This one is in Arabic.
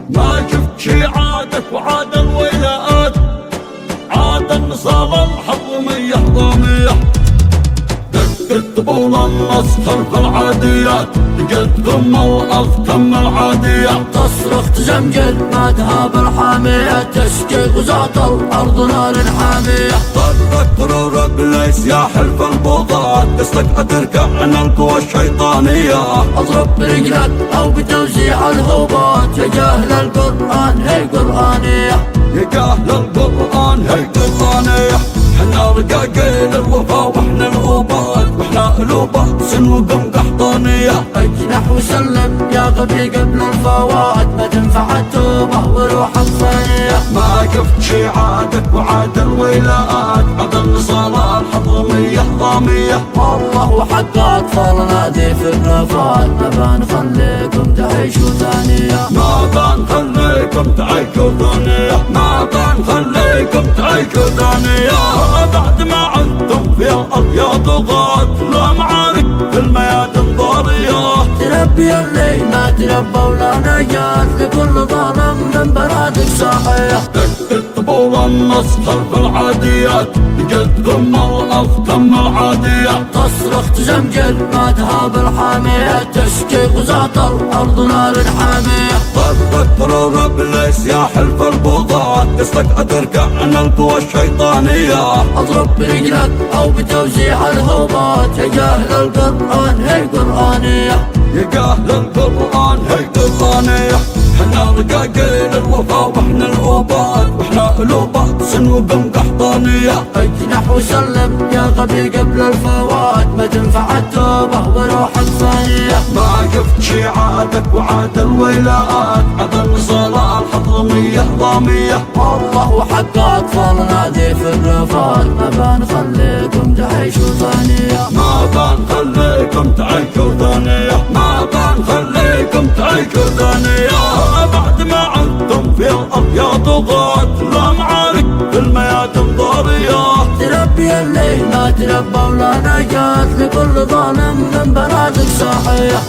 ما شفت شي عادك وعاد الولاءات، عاد النصارى الحضرمية ضامية. دقت طبول النص خلف العاديات، لقيت ثم الأرض تم العادية. تصرخ تزمجر ما تهاب الحامية، تشكي غزاة الأرض نار حامية. طرق طرورك ليس يا حلف البوضات، قصدك أتركع عن القوى الشيطانية. اضرب برجلك أو بتوزيع الهوبات، يا جاهل القرآن هي قرآنية. يا جاهل القرآن هي قرآنية. حنا رقاقيل الوفا واحنا الغوبات، واحنا قلوبات سنوقم قحطانية. اجنح وسلم يا غبي قبل الفوات، ما تنفع التوبة وروحك ثانية. ما شفت شي عادك وعاد الولاءات، عاد النصارى الحضرمية ضامية. والله وحق أطفالنا ذي في الرفات، ما بنخليكم تعيشوا ثانية. ما بنخليكم تعيشوا ثانية، ما بنخليكم تعيشوا ثانية. بعد ما عدتم في الأرض يا طغاة، لا معارك في الميادين ضارية. تربي اللي ما تربى ولا نجاة، لكل ظالم من برادك صاحية. دقت طبول النص خلف العاديات، لقيت ثم الأرض تم العادية. تصرخ تزمجر ما تهاب الحامية، تشكي غزاة الأرض نار حامية. طرق طرورك ليس يا حلف البوضات، قصدك أتركع عن القوى الشيطانية. اضرب برجلك أو بتوزيع الهوبات، يا جاهل القرآن هي قرآنية. يا جاهل القرآن هي قرآنية. حنا رقاقيل الوفا واحنا العوبات، واحنا قلوبات سنوقم قحطانية. اجنح وسلم يا غبي قبل الفوات، ما تنفع التوبة وروحك ثانية. ما شفت شي عادك وعاد الولاءات، عاد النصارى الحضرمية ضامية. والله وحق أطفالنا ذي في الرفات، ما بنخليكم تعيشوا ثانية. ما بنخليكم تعيشوا ثانية، ما بنخليكم تعيشوا ثانية. بعد ما عدتم في الأرض يا طغاة، لا معارك في الميادين ضارية. تربي اللي ما تربى ولا نجاة، لكل ظالم من برادك صاحية.